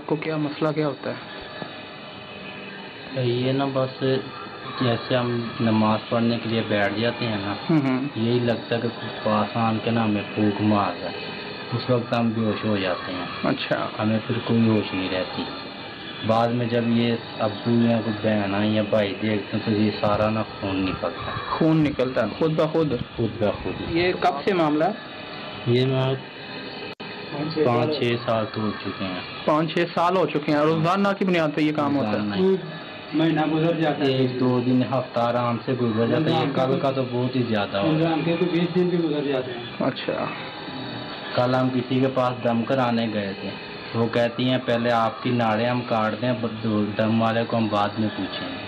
کو کیا مسئلہ کیا ہوتا ہے؟ یہ نا بس جیسے ہم نماز پڑھنے کے لیے بیٹھ جاتے ہیں نا، یہی لگتا ہے کہ پاس آن کے نا ہمیں پھونک مار ہے، اس وقت ہم بے ہوش ہو جاتے ہیں۔ اچھا، ہمیں پھر کوئی ہوش نہیں رہتی۔ بعد میں جب یہ ابو یا کوئی بہن یا بھائی دیکھتے ہیں تو یہ سارا نا خون نکلتا ہے۔ خون نکلتا ہے خود بخود؟ خود بخود۔ یہ کب سے معاملہ ہے؟ یہ میں 5-6 سال تو ہو چکے ہیں۔ 5-6 سال ہو چکے ہیں۔ روزانہ کی بنیاد پہ یہ کام ہوتا ہے؟ مہینہ گزر جاتا ہے، 1-2 دن ہفتہ آرام سے گزر جاتا ہے۔ یہ کل کا تو بہت ہی زیادہ ہو گیا، 20 دن بھی گزر جاتے ہیں۔ اچھا، کل ہم کسی کے پاس دم کرانے گئے تھے، وہ کہتی ہیں پہلے آپ کی ناڑیں ہم کاٹ دیں، دم والے کو ہم بعد میں پوچھیں گے۔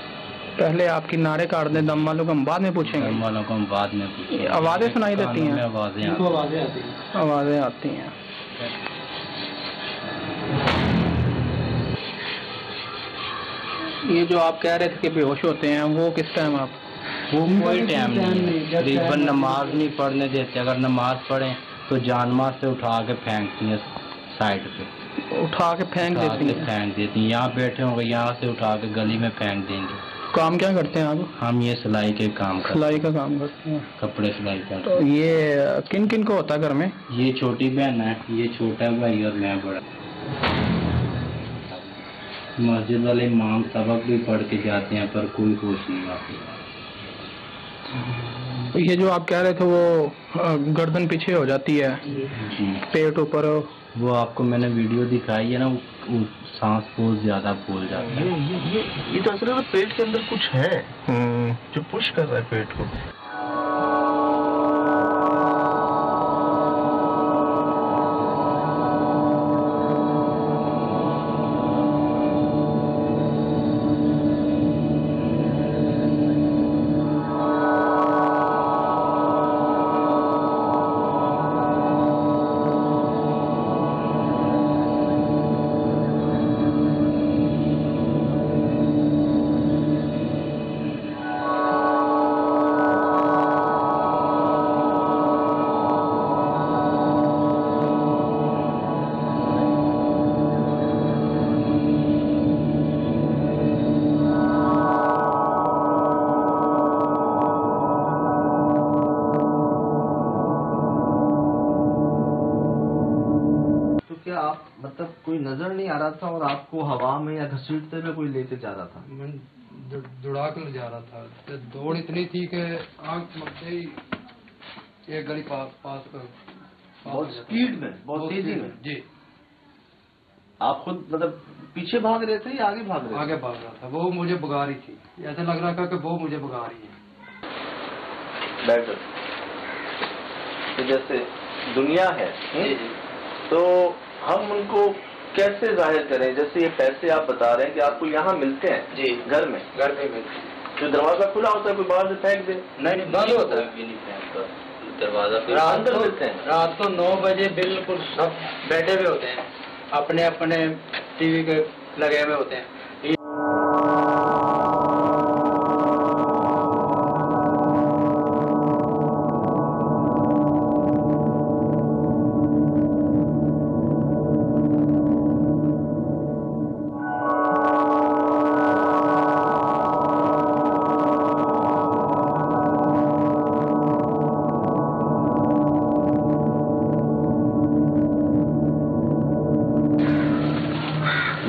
پہلے آپ کی ناڑیں کاٹ دیں، دم والوں کو ہم بعد میں پوچھیں گے؟ دم والوں کو ہم بعد میں پوچھیں گے۔ آوازیں سنائی دیتی ہیں؟ آوازیں آتی ہیں۔ یہ جو آپ کہہ رہے تھے کہ بے ہوش ہوتے ہیں، وہ کس ٹائم آپ؟ وہ کوئی ٹائم نہیں، تقریباً نماز نہیں پڑھنے دیتے۔ اگر نماز پڑھیں تو جان ماز سے اٹھا کے پھینکتی ہیں سائڈ پہ، اٹھا کے پھینک دیتی ہیں؟ پھینک دیتی ہیں، یہاں بیٹھے ہوں گے یہاں سے اٹھا کے گلی میں پھینک دیں گے۔ کام کیا کرتے ہیں آپ؟ ہم یہ سلائی کے کام کرتے ہیں۔ سلائی کا کام کرتے ہیں؟ کپڑے سلائی کرتے تو ہیں۔ یہ کن کن کو ہوتا ہے گھر میں؟ یہ چھوٹی بہن ہے، یہ چھوٹا بھائی اور میں بڑا۔ مسجد والے امام سبق بھی پڑھ کے جاتے ہیں پر کوئی ہوش نہیں آتی۔ یہ جو آپ کہہ رہے تھے وہ گردن پیچھے ہو جاتی ہے، پیٹ اوپر؟ وہ آپ کو میں نے ویڈیو دکھائی ہے نا، وہ سانس بہت زیادہ پھول جاتا ہے۔ یہ تو اصل میں پیٹ کے اندر کچھ ہے جو پش کر رہا ہے پیٹ کو۔ مطلب کوئی نظر نہیں آ رہا تھا اور آپ کو ہوا میں یا گھسیٹتے میں کوئی لیتے جا رہا تھا؟ میں دوڑا کر لے جا رہا تھا، دوڑ اتنی تھی کہ آنکھ مکتے ہی ایک گلی پاس کر بہت سپیڈ میں، بہت تیزی میں؟ جی۔ آپ خود مطلب پیچھے بھاگ رہے تھے یا آگے بھاگ رہے تھے؟ آگے بھاگ رہا تھا، وہ مجھے بگا رہی تھی، ایسا لگ رہا تھا کہ وہ مجھے بگا رہی ہے۔ بیٹر تو جیسے دنیا ہے تو ہم ان کو کیسے ظاہر کریں؟ جیسے یہ پیسے آپ بتا رہے ہیں کہ آپ کو یہاں ملتے ہیں؟ جی، گھر میں ملتے ہیں۔ جو دروازہ کھلا ہوتا ہے کوئی باہر سے پھینک دے؟ نہیں، بند ہوتا ہے، دروازہ اندر ملتے ہیں۔ رات کو 9 بجے بالکل سب بیٹھے ہوئے ہوتے ہیں، اپنے اپنے ٹی وی کے لگے ہوئے ہوتے ہیں۔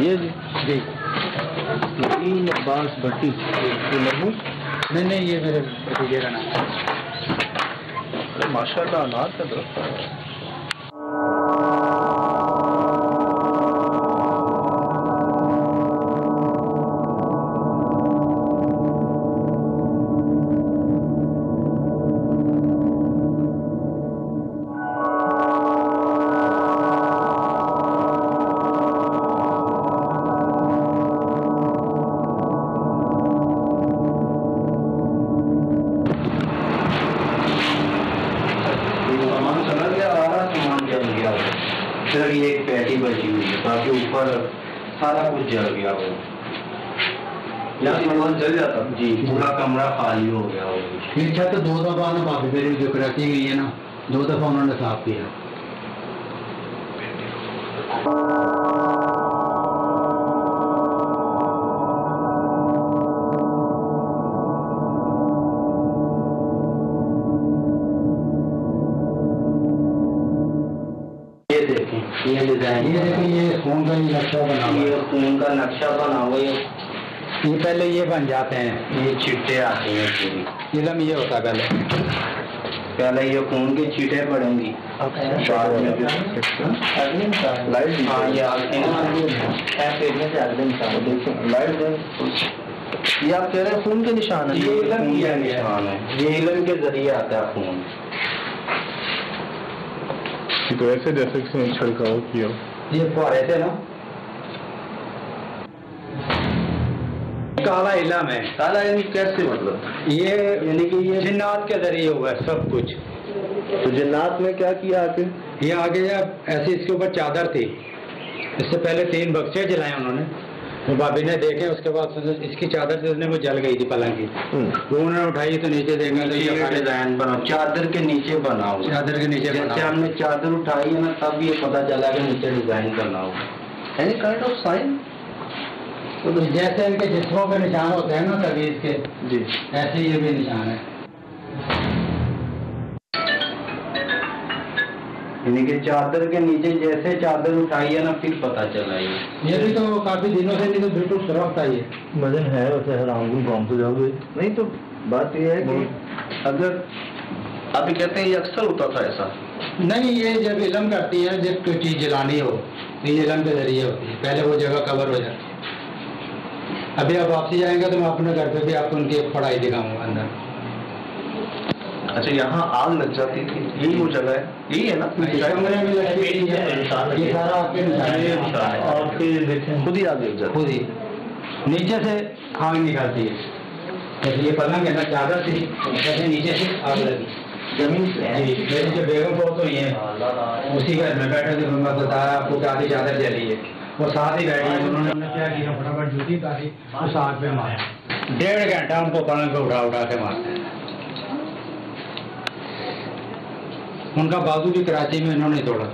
یہ جی عباس بھٹی نہیں، یہ میرے بھتیجے کا نام ہے۔ ماشاء اللہ انار کا درخت ہے۔ صرف یہ ایک پیٹی بچی ہوئی ہے، باقی اوپر سارا کچھ جل گیا ہو، یہاں سامان جل جاتا جی، پورا کمرہ خالی ہو گیا ہو۔ یہ چھت 2 دفعہ نا بھابی میری جو کراچی گئی ہے نا، 2 دفعہ انہوں نے صاف کیا۔ یہ ڈیزائن یہ دیکھیں یہ خون کا نقشہ بنا ہوا ہے. یہ خون کا نقشہ بنا ہوا ہے. یہ پہلے یہ بن جاتے ہیں, یہ چھٹے آتے ہیں پوری. علم یہ ہوتا ہے پہلے یہ خون کے چھٹے پڑیں گی. یہ آپ کہہ رہے ہیں خون کے نشان ہے. یہ علم کیا نشان ہے, یہ علم کے ذریعے آتا ہے خون. تو ایسے جیسے چھڑکاؤ کیا یہ فوارے تھے نا. کالا علم ہے. کالا یعنی کیسے مطلب؟ یہ یعنی کہ یہ جنات کے ذریعے ہوا ہے سب کچھ. تو جنات میں کیا کیا آگے؟ یہ آگے ایسی اس کے اوپر چادر تھی. اس سے پہلے 3 بکسے جلائے انہوں نے. وہ بابی نے دیکھے, اس کے بعد اس کی چادر جو وہ جل گئی تھی پلنگ کی. وہ انہوں نے اٹھائی تو نیچے دیکھا تو یہ ڈیزائن بنا چادر کے نیچے بنا ہوا. چادر کے نیچے جیسے ہم نے چادر اٹھائی ہے نا تب یہ پتا چلا کہ نیچے ڈیزائن کرنا ہوگا. Any kind of sine. جیسے ان کے جسموں کے نشان ہوتے ہیں نا تعویذ کے, جی ایسے یہ بھی نشان ہے. یعنی کہ چادر کے نیچے جیسے چادر اٹھائی ہے نا پھر پتا چلا. یہ بھی تو کافی دنوں سے نہیں تو بالکل سرخ تھا. یہ وزن ہے ویسے حرام کو کام تو جاؤ گے نہیں. تو بات یہ ہے کہ اگر آپ یہ کہتے ہیں یہ اکثر ہوتا تھا ایسا نہیں, یہ جب علم کرتی ہے جب کوئی چیز جلانی ہو تو یہ علم کے ذریعے ہوتی ہے. پہلے وہ جگہ کور ہو جاتی ہے. ابھی آپ واپسی جائیں گے تو میں اپنے گھر پہ بھی آپ کو ان کی ایک پڑھائی دکھاؤں گا اندر. اچھا یہاں آگ لگ جاتی تھی, یہی وہ جگہ ہے, یہی ہے نا کمرے میں لگتی ہے. یہ سارا آپ کے خود ہی آگ لگ جاتی. خود ہی نیچے سے آگ نکالتی ہے. جیسے یہ پلنگ ہے نا چادر تھی, جیسے نیچے سے آگ لگی زمین سے. جی میری جو بیگم بہت ہوئی ہیں اسی گھر میں بیٹھے تھے. میں بتایا آپ کو کہ آدھی چادر جلی ہے, وہ ساتھ ہی بیٹھی ہیں. انہوں نے کیا کیا فٹافٹ جوتی اتاری اس آگ پہ مارا. 1.5 گھنٹہ ان کو پلنگ پہ اٹھا کے مارتے ہیں. ان کا بازو بھی کراچی میں انہوں نے توڑا.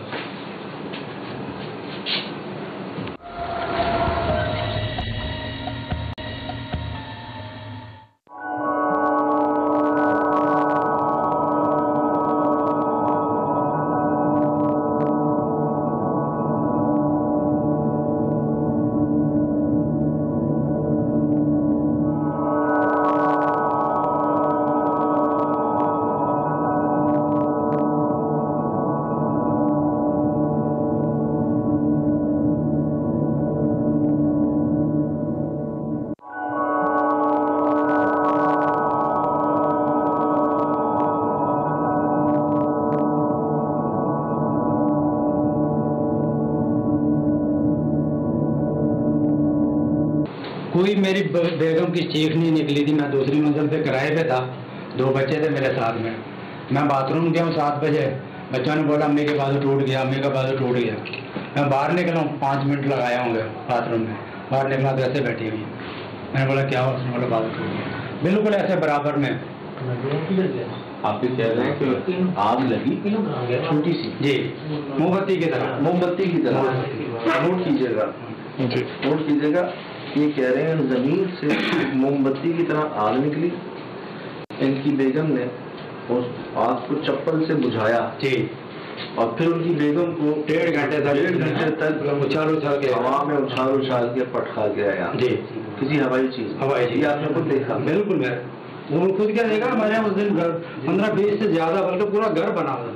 کوئی میری بیگم کی چیخ نہیں نکلی تھی. میں دوسری منزل پہ کرائے پہ تھا, 2 بچے تھے میرے ساتھ میں. میں باتھ روم گیا ہوں 7 بجے. بچوں نے بولا امی کے بازو ٹوٹ گیا, امی کا بازو ٹوٹ گیا. میں باہر نکلا ہوں, 5 منٹ لگایا ہوں گے باتھ روم میں. باہر نکلا تو ایسے بیٹھی ہوئی. میں نے بولا کیا ہوا؟ اس نے بولا بازو ٹوٹ گیا. بالکل ایسے برابر میں. آپ یہ کہہ رہے ہیں کہ آگ لگی چھوٹی سی, جی موم بتی کی طرح. موم بتی کی طرح. نوٹ کیجیے گا, نوٹ کیجیے گا. یہ کہہ رہے ہیں زمین سے موم بتی کی طرح آگ نکلی. ان کی بیگم نے اس آگ کو چپل سے بجھایا. جی. اور پھر ان کی بیگم کو 1.5 گھنٹے تک اچھال کے ہوا میں اچھال کے پٹخا کے آیا. جی کسی ہوائی چیز ہوائی آپ نے خود دیکھا. بالکل میں وہ خود کیا دیکھا. ہمارے یہاں اس دن 15-20 سے زیادہ بلکہ پورا گھر بنا ہوا.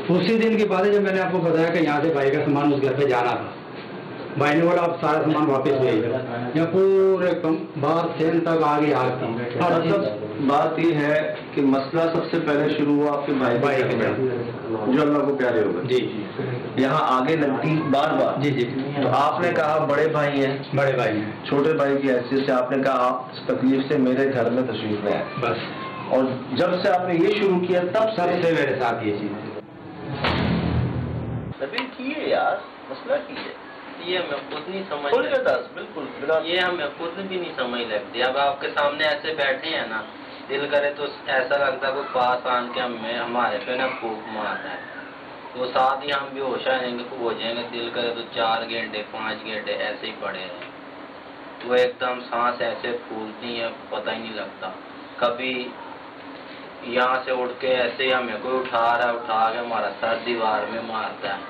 اسی دن کی بات ہے جب میں نے آپ کو بتایا کہ یہاں سے بھائی کا سامان اس گھر پہ جانا تھا. بھائی نے بولا آپ سارا سامان واپس بھیج دو. یا پورے بات چین تک آگے آ گئی. بات یہ ہے کہ مسئلہ سب سے پہلے شروع ہوا آپ کے بھائی کے جو اللہ کو پیارے ہو گئے. جی یہاں آگے لگتی بار بار. جی جی. تو آپ نے کہا بڑے بھائی ہیں, بڑے بھائی ہیں, چھوٹے بھائی کی حیثیت سے آپ نے کہا آپ اس تکلیف سے میرے گھر میں تشریف لے آئے. بس. اور جب سے آپ نے یہ شروع کیا تب سب سے میرے ساتھ یہ چیز کیے یار مسئلہ کیے. یہ ہمیں خود نہیں سمجھ بالکل یہ ہمیں خود بھی نہیں سمجھ لگتی. اب آپ کے سامنے ایسے بیٹھے ہیں نا, دل کرے تو ایسا لگتا ہے کوئی پاس آن کے ہمارے پہ نا پھونک مارتا ہے. تو ساتھ ہی ہم بھی ہوش آئیں گے, ہو جائیں گے. دل کرے تو 4 گھنٹے 5 گھنٹے ایسے ہی پڑے ہیں. وہ ایک دم سانس ایسے پھولتی ہیں پتہ ہی نہیں لگتا. کبھی یہاں سے اٹھ کے ایسے ہی ہمیں کوئی اٹھا رہا ہے, اٹھا کے ہمارا سر دیوار میں مارتا ہے.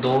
2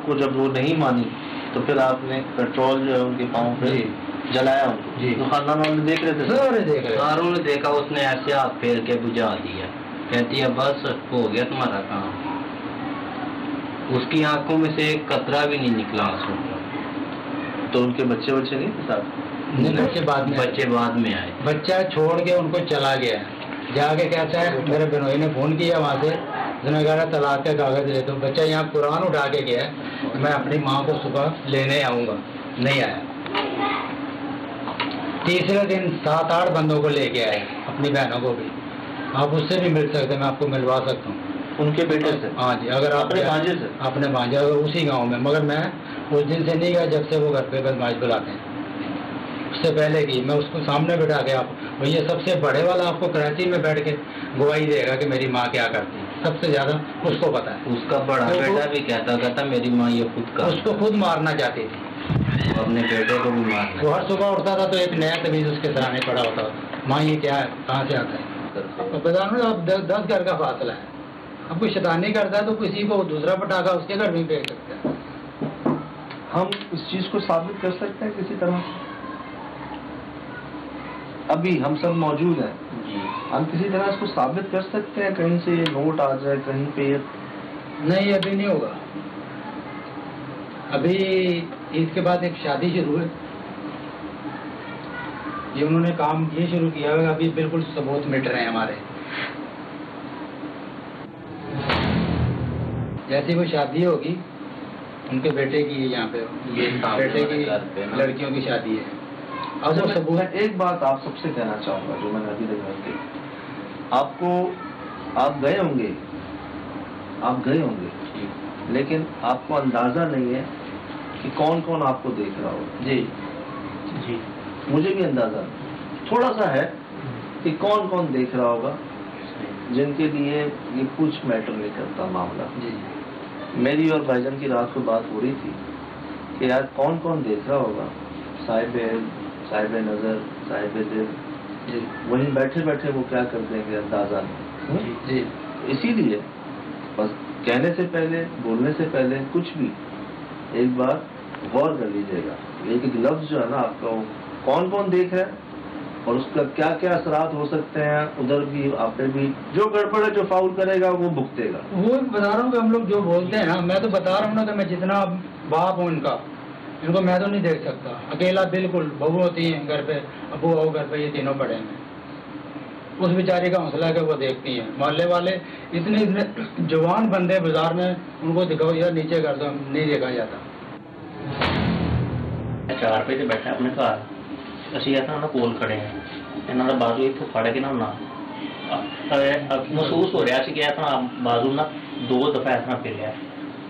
آپ کو جب وہ نہیں مانی تو پھر آپ نے پیٹرول جو ہے ان کے پاؤں پہ جلایا ان کو؟ جی تو خاندان والے دیکھ رہے تھے؟ سارے دیکھ رہے ساروں نے دیکھا، اس نے ایسے ہاتھ پھیر کے بجھا دیا، کہتی ہے بس ہو گیا تمہارا کام۔ اس کی آنکھوں میں سے ایک قطرہ بھی نہیں نکلا آنسو کا۔ تو ان کے بچے نہیں تھے ساتھ؟ بچے بعد میں آئے۔ بچہ چھوڑ کے ان کو چلا گیا، جا کے کہتا ہے میرے بہنوئی نے فون کیا وہاں سے، اس نے کہا طلاق کا کاغذ لے، تو بچہ یہاں قرآن اٹھا کے گیا میں اپنی ماں کو صبح لینے آؤں گا، نہیں آیا۔ تیسرے دن 7-8 بندوں کو لے کے آئے، اپنی بہنوں کو بھی، آپ اس سے بھی مل سکتے، میں آپ کو ملوا سکتا ہوں ان کے بیٹے سے؟ ہاں جی، اگر آپ اپنے بھانجے سے؟ اپنے بھانجے، اگر اسی گاؤں میں، مگر میں اس دن سے نہیں گیا جب سے وہ گھر پہ بدماش بلاتے ہیں، اس سے پہلے کی میں اس کو سامنے بٹھا کے، آپ یہ سب سے بڑے والا آپ کو کراچی میں بیٹھ کے گواہی دے گا کہ میری ماں کیا کرتی ہے، سب سے زیادہ اس کو پتا ہے۔ اس کا بڑا بیٹا بھی کہتا میری ماں یہ خود کا، اس کو خود مارنا چاہتی تھی، اپنے بیٹے کو بھی مارنا۔ وہ ہر صبح اٹھتا تھا تو ایک نیا تمیز اس کے سرانے پڑا ہوتا تھا، ماں یہ کیا ہے، کہاں سے آتا ہے؟ بازار میں آپ 10 گھر کا فاصلہ ہے، اب کوئی شیطانی کرتا ہے تو کسی کو دوسرا پٹاخہ اس کے گھر میں پھینک سکتا ہے۔ ہم اس چیز کو ثابت کر سکتے ہیں کسی طرح؟ ابھی ہم سب موجود ہیں جی، ہم کسی طرح اس کو ثابت کر سکتے ہیں؟ کہیں سے یہ نوٹ آ جائے، کہیں پہ نہیں، ابھی نہیں ہوگا۔ ابھی عید کے بعد ایک شادی شروع ہے، یہ انہوں نے کام یہ شروع کیا ہے، ابھی بالکل ثبوت مٹ رہے ہیں ہمارے۔ جیسی وہ شادی ہوگی ان کے بیٹے کی، یہاں پہ بیٹے کی لڑکیوں کی شادی ہے، اب وہ ثبوت۔ ایک بات آپ سب سے کہنا چاہوں گا جو میں نے ابھی تک کی، آپ گئے ہوں گے لیکن آپ کو اندازہ نہیں ہے کہ کون کون آپ کو دیکھ رہا ہوگا۔ جی جی، مجھے بھی اندازہ تھوڑا سا ہے کہ کون کون دیکھ رہا ہوگا، جن کے لیے یہ کچھ میٹر نہیں کرتا معاملہ۔ جی، میری اور بھائی جان کی رات کو بات ہو رہی تھی کہ یار کون کون دیکھ رہا ہوگا، صاحب نظر، صاحب دل، جی، وہیں بیٹھے بیٹھے وہ کیا کر دیں گے اندازہ نہیں۔ جی، اسی لیے بس کہنے سے پہلے، بولنے سے پہلے کچھ بھی ایک بار غور کر لیجیے گا، ایک لفظ جو ہے نا آپ کا، وہ کون کون دیکھ رہا ہے اور اس کا کیا کیا اثرات ہو سکتے ہیں، ادھر بھی آپ نے بھی جو گڑبڑ ہے، جو فاؤل کرے گا وہ بھگتے گا۔ وہ بتا رہا ہوں کہ ہم لوگ جو بولتے ہیں نا، میں تو بتا رہا ہوں نا کہ میں جتنا باپ ہوں ان کو میں تو نہیں دیکھ سکتا اکیلا، بالکل بہو ہوتی ہیں گھر پہ، ابو بہو گھر پہ، یہ تینوں پڑے ہیں، اس بیچاری کا حوصلہ ہے کہ وہ دیکھتی ہیں، محلے والے اتنے جوان بندے بازار میں، ان کو دکھاؤ یا نیچے کر دو، نہیں دیکھا جاتا۔ 4 ਵਜੇ ਬੈਠਾ ਆਪਣੇ ਘਰ, ਅਸੀਂ ਇਹ ਤਾਂ ਕੋਲ ਖੜੇ ਹਾਂ, ਇਹਨਾਂ ਦਾ ਬਾਜ਼ੂ ਇੱਥੋਂ ਫੜ ਕੇ ਨਾ ਮਹਿਸੂਸ ਹੋ ਰਿਹਾ ਸੀ ਕਿ ਇਹ ਤਾਂ ਬਾਜ਼ੂ ਨਾ 2 ਦਫਾ ਇਸ ਤਰ੍ਹਾਂ ਫਿਰਿਆ,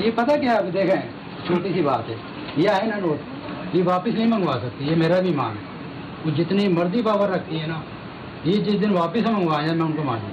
یہ پتہ کیا آپ دیکھیں، چھوٹی سی بات ہے، یہ ہے نا نوٹ، یہ واپس نہیں منگوا سکتی، یہ میرا بھی مان ہے، وہ جتنی مرضی پاور رکھتی ہے نا، یہ جس دن واپس ہم منگوائیں میں ان کو مانوں۔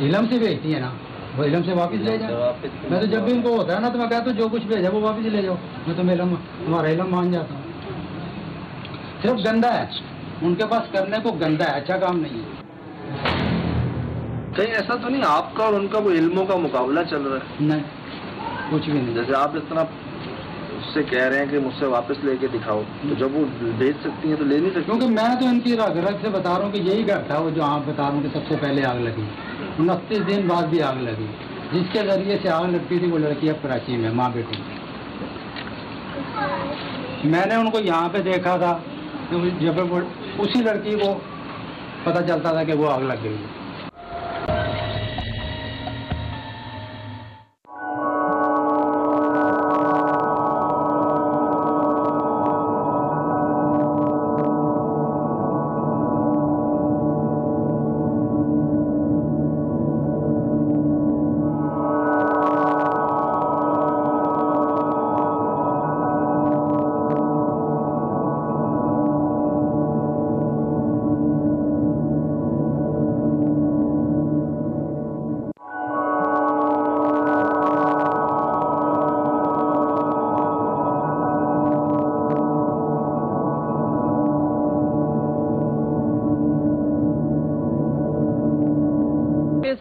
علم سے بھیجتی ہے نا، وہ علم سے واپس لے جائیں۔ میں تو جب بھی ان کو ہوتا ہے نا تو میں کہتا ہوں جو کچھ بھیجا وہ واپس لے جاؤ، میں تو تمہارا علم مان جاتا ہوں۔ صرف گندا ہے ان کے پاس، کرنے کو گندا ہے، اچھا کام نہیں ہے۔ کہیں ایسا تو نہیں آپ کا اور ان کا کوئی علموں کا مقابلہ چل رہا ہے؟ نہیں، کچھ بھی نہیں۔ جیسے آپ اس طرح اس سے کہہ رہے ہیں کہ مجھ سے واپس لے کے دکھاؤ، تو جب وہ بھیج سکتی ہیں تو لے نہیں سکتی؟ کیونکہ میں تو ان کی رگ سے بتا رہا ہوں کہ یہی گھر تھا وہ جو آپ بتا رہا ہوں کہ سب سے پہلے آگ لگی، 29 دن بعد بھی آگ لگی، جس کے ذریعے سے آگ لگتی تھی وہ لڑکی اب کراچی میں ماں بیٹی۔ میں نے ان کو یہاں پہ دیکھا تھا، جب اسی لڑکی کو پتہ چلتا تھا کہ وہ آگ لگ گئی۔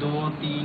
2, 3,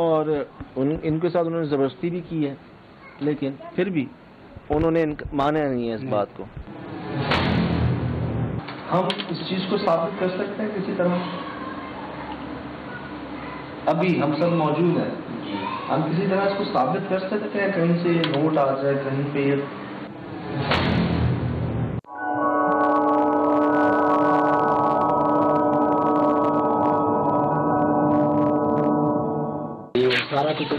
اور ان کے ساتھ انہوں نے زبردستی بھی کی ہے، لیکن پھر بھی انہوں نے مانا نہیں ہے اس بات کو. ہم اس چیز کو ثابت کر سکتے ہیں کسی طرح؟ ابھی ہم سب موجود ہیں، ہم کسی طرح اس کو ثابت کر سکتے ہیں؟ کہیں سے یہ نوٹ آ جائے، کہیں پہ یہ سارا کچھ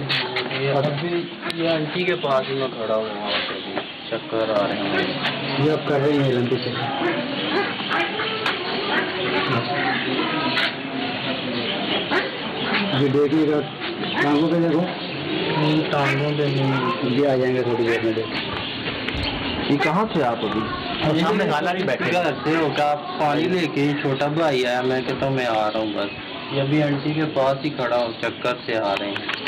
یہ آنٹی کے پاس ہی میں کھڑا ہوں، وہاں سے بھی چکر آ رہے ہیں. یہ اب کر رہی ہیں لمبی سے. یہ دیکھیے گا ٹانگوں پہ، دیکھو ٹانگوں پہ یہ آ جائیں گے تھوڑی دیر میں. یہ کہاں تھے آپ ابھی؟ سامنے خالہ بھی بیٹھے گھر سے ہو کے آپ پانی لے کے چھوٹا بھائی آیا، میں کہتا ہوں میں آ رہا ہوں بس. یہ ابھی آنٹی کے پاس ہی کھڑا ہوں، چکر سے آ رہے ہیں.